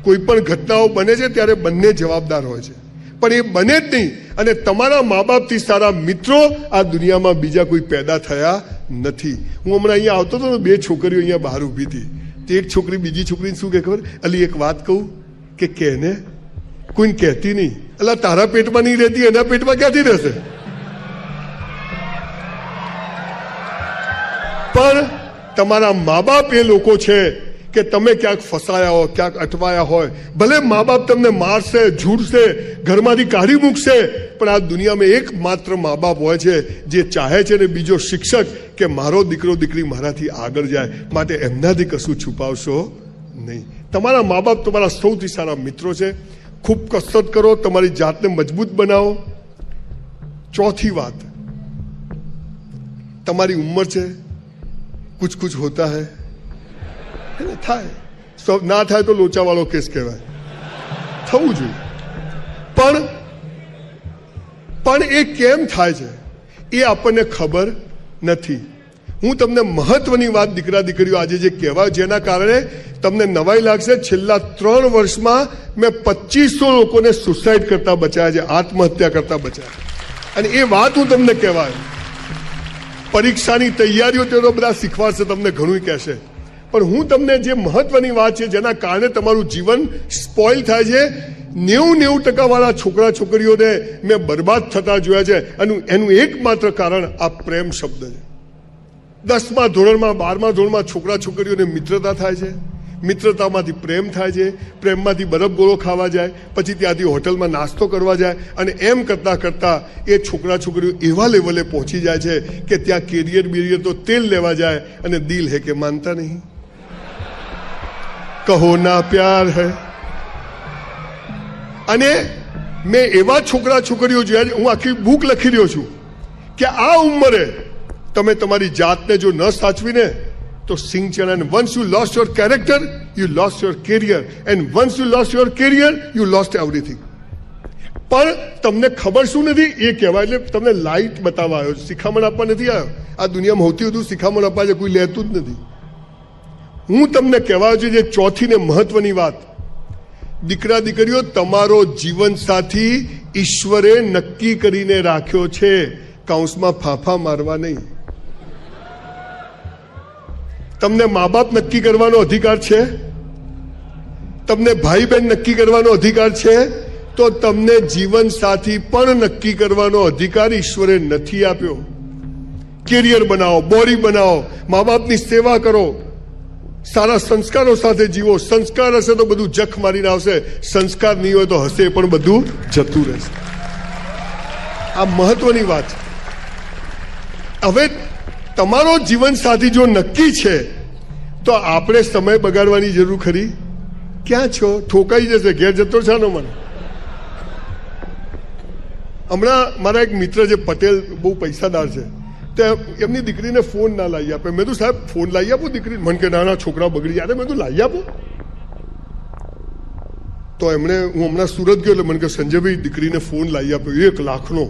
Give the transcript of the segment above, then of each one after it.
કોઈ પણ ઘટનાઓ બને છે ત્યારે બંને જવાબદાર હોય છે, પણ એ બને જ નહીં. અને તમારા મા બાપથી સારા મિત્રો આ દુનિયામાં બીજા કોઈ પેદા થયા નથી. હું હમણાં અહીંયા આવતો હતો ને, 2 છોકરીઓ અહીંયા બહાર ઊભી હતી. તે એક છોકરી બીજી છોકરીને શું કહે ખબર? અલી એક વાત કહું કે કહેને, કોઈને કહેતી નહીં. અલા તારા પેટમાં નહીં રહેતી, એના પેટમાં ક્યાંથી રહેશે? પણ તમારા મા બાપ એ લોકો છે કે તમે ક્યાંક ફસાયા હો, ક્યાંક અટવાયા હોય, ભલે મા બાપ તમને મારશે, ઝૂડશે, ઘરમાંથી કાઢી મૂકશે, પણ આ દુનિયામાં એકમાત્ર મા બાપ હોય છે જે ચાહે છે ને બીજો શિક્ષક કે મારો દીકરો દીકરી મારાથી આગળ જાય, માટે એમનાથી કશું છુપાવશો નહીં. તમારા મા બાપ તમારા સૌથી સારા મિત્રો છે. ખૂબ કસરત કરો, તમારી જાતને મજબૂત બનાવો. ચોથી વાત, તમારી ઉંમર છે, कुछ कुछ होता है ना, થાય ના થાય તો લોચાવાળો કેસ કહેવાય, થવું જોઈએ. પણ એ કેમ થાય છે એ આપણને ખબર નથી. હું તમને મહત્વની વાત દીકરા દીકરીઓ આજે જે કહેવાય, જેના કારણે તમને નવાઈ લાગશે, છેલ્લા 3 વર્ષમાં મેં 2500 લોકોને સુસાઇડ કરતા બચાવ્યા છે, આત્મહત્યા કરતા બચાવ્યા. અને એ વાત હું તમને કહેવાય. પરીક્ષાની તૈયારીઓ તેનો બધા શીખવાડશે, તમને ઘણું કહેશે, પણ હું તમને જે મહત્વની વાત છે જેના કારણે તમારું જીવન સ્પોઇલ થાય છે, 90% વાળા છોકરા છોકરીઓને મેં બરબાદ થતા જોયા છે. અને એનું એકમાત્ર કારણ આ પ્રેમ શબ્દ છે. 10મા ધોરણમાં 12મા ધોરણમાં છોકરા છોકરીઓને મિત્રતા થાય છે, મિત્રતામાંથી પ્રેમ થાય છે, પ્રેમમાંથી બરફ ગોળો ખાવા જાય, પછી ત્યાંથી હોટલમાં નાસ્તો કરવા જાય, અને એમ કરતાં કરતાં એ છોકરા છોકરીઓ એવા લેવલે પહોંચી જાય છે કે ત્યાં કેરિયર બેરિયર તો તેલ લેવા જાય, અને દિલ હે કે માનતા નહીં. કહો ના પ્યાર હૈ. અને મેં એવા છોકરા છોકરીઓ જોયા છે, હું આખી બુક લખી રહ્યો છું કે આ ઉંમરે તમે તમારી જાતને જો ન સાચવીને તો સિંગ ચણા. And once you lost your character, you lost your career, and once you lost your career, you lost everything. પણ તમને ખબર શું નથી એ કહેવાય. એટલે તમને લાઇટ બતાવવા આવ્યો, શિખામણ આપવા નથી આવ્યો. આ દુનિયામાં સૌથી વધુ શિખામણ આપવા છે કોઈ લેતું જ નથી. હું તમને કહેવા છું જે ચોથી ને મહત્વની વાત, દીકરા દીકરીઓ, તમારો જીવન સાથી ઈશ્વરે નક્કી કરીને રાખ્યો છે, કૌંસમાં ફાંફા મારવા નહીં. તમને મા બાપ નક્કી કરવાનો અધિકાર છે, તમને ભાઈ બહેન નક્કી કરવાનો અધિકાર છે, તો તમને જીવન સાથી પણ નક્કી કરવાનો અધિકાર ઈશ્વરે નથી આપ્યો. કેરિયર બનાવો, બોડી બનાવો, મા બાપની સેવા કરો, સારા સંસ્કારો સાથે જીવો. સંસ્કાર હશે તો બધું જખ મારીને આવશે, સંસ્કાર નહીં હોય તો હશે પણ બધું જતું રહેશે. આ મહત્વની વાત છે. હવે તમારો જીવન સાથી જો નક્કી છે તો આપણે સમય બગાડવાની જરૂર ખરી? ક્યાં છો? ઠોકાઈ જશે, ઘેર જતો છાનો મને. હમણાં મારા એક મિત્ર છે પટેલ, બહુ પૈસાદાર છે, તો એમની દીકરીને ફોન ના લાવી આપે. મેં તો સાહેબ ફોન લાવી આપો દીકરી. મને કે નાના છોકરા બગડી જાય. મેં તો લાવી આપો. તો એમણે, હું હમણાં સુરત ગયો એટલે મને કે સંજયભાઈ દીકરીને ફોન લાવી આપ્યો 1 લાખનો.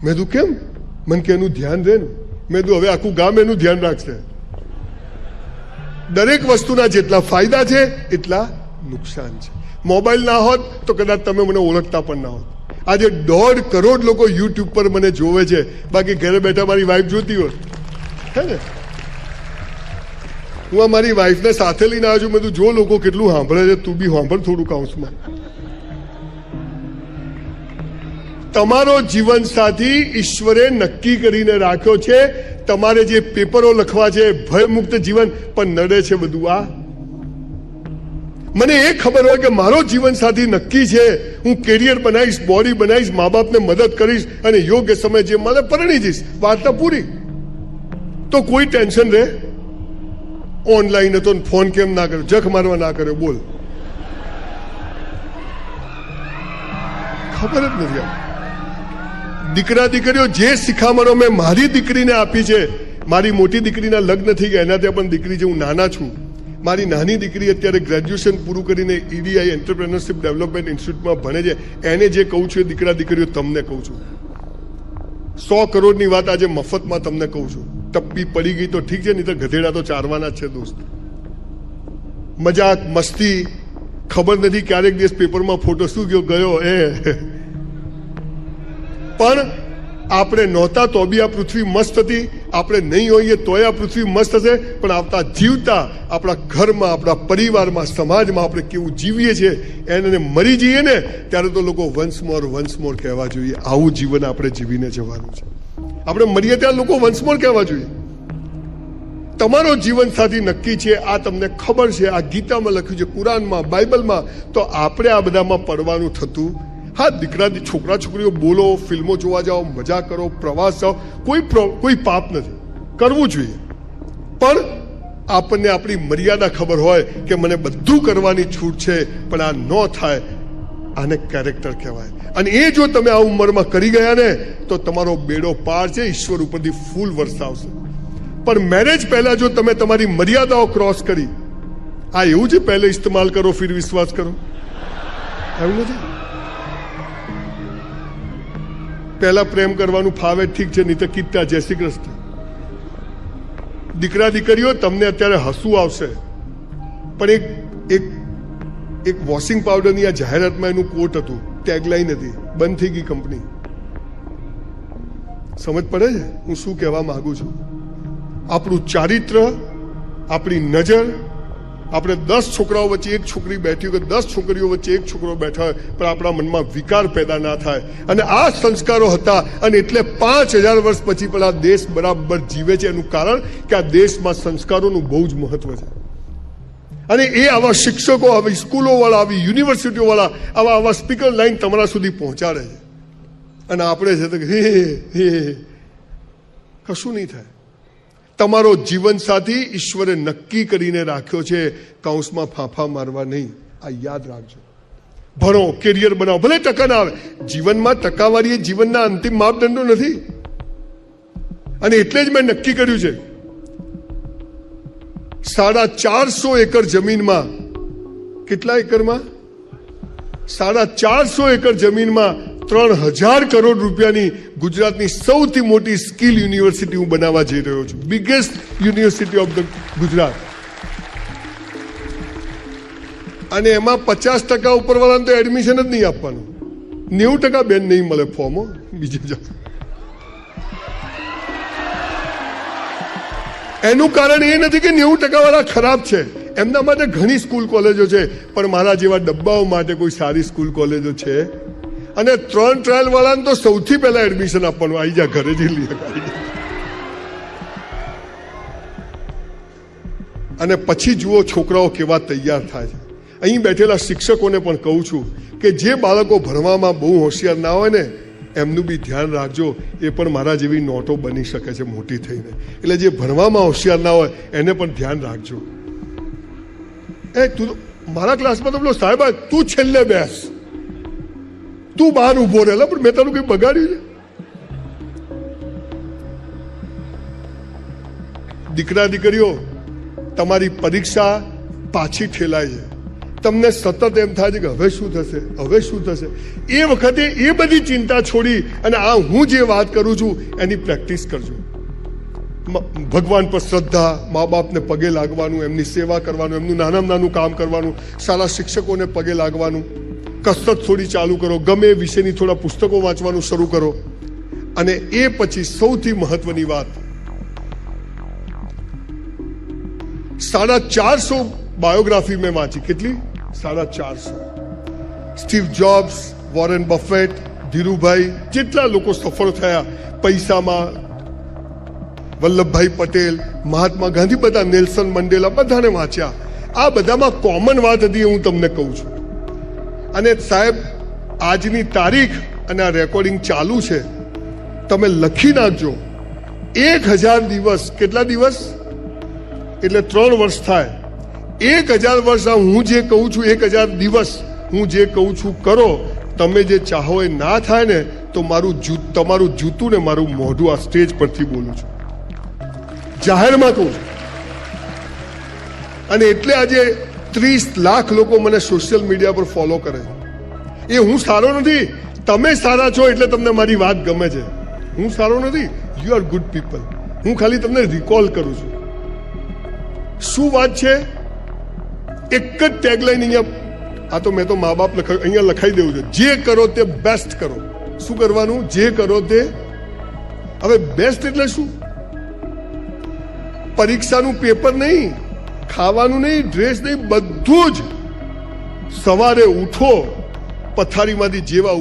મેં તો કેમ? મને કે એનું ધ્યાન રહે ને. મેં તો હવે આખું ગામ એનું ધ્યાન રાખશે. દરેક વસ્તુના જેટલા ફાયદા છે એટલા નુકસાન છે. મોબાઈલ ના હોત તો કદાચ તમે મને ઓળખતા પણ ના હોત. આજે 1.5 કરોડ લોકો યુટ્યુબ પર મને જોવે છે, બાકી ઘરે બેઠા મારી વાઈફ જોતી હોત, હે ને. હું આ મારી વાઈફને સાથે લઈને આવ્યો છું. મેં તું જો લોકો કેટલું સાંભળે છે, તું બી સાંભળ થોડું કાઉન્સમાં. તમારો જીવન સાથી ઈશ્વરે નક્કી કરીને રાખ્યો છે. તમારે જે પેપરો લખવા છે, ભયમુક્ત જીવન, પણ નડે છે બધું આ. મને એ ખબર હોય કે મારો જીવન સાથી નક્કી છે, હું કેરિયર બનાવીશ, બોડી બનાવીશ, મા બાપને મદદ કરીશ, અને યોગ્ય સમય જે મને પરણી જઈશ, વાર્તા પૂરી. તો કોઈ ટેન્શન રહે? ઓનલાઈન હતો, ફોન કેમ ના કર્યો, જખ મારવા ના કર્યો, બોલ. ખબર જ નથી. દીકરા દીકરીઓ, જે શિખામણો મેં મારી દીકરીને આપી છે, મારી મોટી દીકરીના લગ્ન થઈ ગયા, એના ત્યાં પણ દીકરી છે, હું નાના છું. મારી નાની દીકરી અત્યારે ગ્રેજ્યુએશન પૂરું કરીને EDI એન્ટરપ્રેન્યોરશિપ ડેવલપમેન્ટ ઇન્સ્ટિટ્યૂટમાં ભણે છે. એને જે કહું છું એ દીકરા દીકરીઓ તમને કહું છું. 100 કરોડની વાત આજે મફતમાં તમને કહું છું. ટપ્પી પડી ગઈ તો ઠીક છે, નહીં તો ગધેડા તો ચારવાના જ છે દોસ્ત. મજાક મસ્તી ખબર નથી ક્યારેક દિવસ પેપરમાં ફોટો શું ગયો એ, પણ આપણે નહોતા તો બી આ પૃથ્વી મસ્ત હતી, આપણે નહીં હોઈએ તોય આ પૃથ્વી મસ્ત હશે. પણ આવતા જીવતા આપણા ઘરમાં, આપણા પરિવારમાં, સમાજમાં આપણે કેવું જીવીએ છીએ એને મરી જઈએ ને ત્યારે તો લોકો વન્સ મોર કહેવા જોઈએ. આવું જીવન આપણે જીવીને જવાનું છે. આપણે મરીએ ત્યારે લોકો વન્સ મોર કહેવા જોઈએ. તમારો જીવન સાથી નક્કી છે, આ તમને ખબર છે, આ ગીતામાં લખ્યું છે, કુરાનમાં, બાઇબલમાં. તો આપણે આ બધામાં પડવાનું થતું. હા, છોકરા છોકરીઓ બોલો, ફિલ્મો જોવા જાઓ, મજા કરો, પ્રવાસ જાઓ, કોઈ પાપ નથી, કરવું જોઈએ. પણ આપણને આપણી મર્યાદા ખબર હોય કે મને બધું કરવાની છૂટ છે, પણ આ ન થાય, આને કેરેક્ટર કહેવાય. અને એ જો તમે આ ઉંમરમાં કરી ગયા ને તો તમારો બેડો પાર છે, ઈશ્વર ઉપરથી ફૂલ વરસાવશે. પણ મેરેજ પહેલા જો તમે તમારી મર્યાદાઓ ક્રોસ કરી, આ એવું છે પહેલે ઇસ્તેમાલ કરો ફિર વિશ્વાસ કરો, એવું નથી. પહેલા પ્રેમ કરવાનું ફાવે ઠીક છે, નહીં તો કીધા જય શ્રી કૃષ્ણ. દીકરા દીકરીઓ તમને અત્યારે હસવું આવશે, પણ એક વોશિંગ પાવડરની આ જાહેરાતમાં એનું કોટ હતું, ટેગલાઈન હતી, બંધ થઈ ગઈ કંપની. સમજ પડે છે હું શું કહેવા માંગુ છું? આપણું ચારિત્ર, આપણી નજર, આપણે 10 છોકરાઓ વચ્ચે એક છોકરી બેઠી હોય કે 10 છોકરીઓ વચ્ચે એક છોકરો બેઠા હોય, પણ આપણા મનમાં વિકાર પેદા ના થાય. અને આ સંસ્કારો હતા, અને એટલે 5000 વર્ષ પછી પણ આ દેશ બરાબર જીવે છે. એનું કારણ કે આ દેશમાં સંસ્કારોનું બહુ જ મહત્વ છે. અને એ આવા શિક્ષકો, આવી સ્કૂલો વાળા, આવી યુનિવર્સિટીઓ વાળા આવા સ્પીકર લાઈન તમારા સુધી પહોંચાડે છે. અને આપણે છે તો હે કશું નહીં થાય. તમારો જીવન સાથી ઈશ્વરે નક્કી કરીને રાખ્યો છે, કૌંસમાં ફાંફા મારવા નહીં. આ યાદ રાખજો. ભણો, કેરિયર બનાવો, ભલે ટકા ના આવે. જીવનમાં ટકાવારી એ જીવનના અંતિમ માપદંડો નથી. અને એટલે જ મેં નક્કી કર્યું છે 450 એકર જમીનમાં, કેટલા એકરમાં? 450 એકર જમીનમાં 3000 કરોડ રૂપિયાની ગુજરાતની સૌથી મોટી સ્કિલ યુનિવર્સિટી હું બનાવવા જઈ રહ્યો છું. Biggest university of the Gujarat. અને એમાં 50% ઉપરવાળાને તો એડમિશન જ નહીં આપવાનું, 90% બેન નહીં મળે ફોર્મો. બીજે એનું કારણ એ નથી કે 90% વાળા ખરાબ છે, એમના માટે ઘણી સ્કૂલ કોલેજો છે, પણ મારા જેવા ડબ્બાઓ માટે કોઈ સારી સ્કૂલ કોલેજો છે. અને 3 ટ્રાયલ વાળાને તો સૌથી પહેલા એડમિશન આપવાનું. આવી જા ઘરે જઈ લે. અને પછી જુઓ છોકરાઓ કેવા તૈયાર થાય છે. અહીં બેઠેલા શિક્ષકોને પણ કહું છું કે જે બાળકો ભણવામાં બહુ હોશિયાર ના હોય ને, એમનું બી ધ્યાન રાખજો. એ પણ મારા જેવી નોટો બની શકે છે મોટી થઈને. એટલે જે ભણવામાં હોશિયાર ના હોય એને પણ ધ્યાન રાખજો. તું મારા ક્લાસમાં તો બોલો સાહેબ તું છેલ્લે બેસ, તું બહાર ઉભો રહેલા, પણ મેં તારું કઈ બગાડ્યું છે? દીકરા દીકરીઓ, તમારી પરીક્ષા પાછી ઠેલાય છે. તમને સતત એમ થાય છે કે હવે શું થશે, હવે શું થશે. એ વખતે એ બધી ચિંતા છોડી અને આ હું જે વાત કરું છું એની પ્રેક્ટિસ કરજો. ભગવાન પર શ્રદ્ધા, મા બાપને પગે લાગવાનું, એમની સેવા કરવાનું, એમનું નાનામાં નાનું કામ કરવાનું, સારા શિક્ષકોને પગે લાગવાનું, કસરત થોડી ચાલુ કરો, ગમે એ વિષયની થોડા પુસ્તકો વાંચવાનું શરૂ કરો. અને એ પછી સૌથી મહત્વની વાત, 450 બાયોગ્રાફી મેં વાંચી. કેટલી? 450. Steve jobs, Warren buffet, Dhirubhai, જેટલા લોકો સફળ થયા પૈસામાં, વલ્લભભાઈ પટેલ, મહાત્મા ગાંધી, બધા, નેલ્સન મંડેલા, બધાને વાંચ્યા. આ બધામાં કોમન વાત હતી, હું તમને કહું છું. અને સાહેબ આજની તારીખ અને આ રેકોર્ડિંગ ચાલુ છે, તમે લખી નાખજો 1000 દિવસ. કેટલા દિવસ? એટલે 3 વર્ષ થાય. 1000 વર્ષ હું જે કહું છું, 1000 દિવસ હું જે કહું છું કરો. તમે જે ચાહો એ ના થાય ને તો તમારું જૂતું ને મારું મોઢું આ સ્ટેજ પરથી બોલું છું, જાહેરમાં કહું છું. અને એટલે આજે 30 લાખ લોકો મને સોશિયલ મીડિયા પર ફોલો કરે છે. એ હું સારો નથી, તમે સારા છો એટલે તમને મારી વાત ગમે છે. હું સારો નથી, યુ આર ગુડ પીપલ. હું ખાલી તમને રિકોલ કરું છું. શું વાત છે? એક જ ટેગલાઈન અહીંયા આ તો મેં તો મા બાપ અહીંયા લખાઈ દેવું છે, જે કરો તે બેસ્ટ કરો. શું કરવાનું? જે કરો તે. હવે બેસ્ટ એટલે શું? પરીક્ષાનું પેપર નહીં, ખાવાનું નહીં, ડ્રેસ નહીં, બધું જ. સવારે ઉઠો, પથારીમાંથી જેવા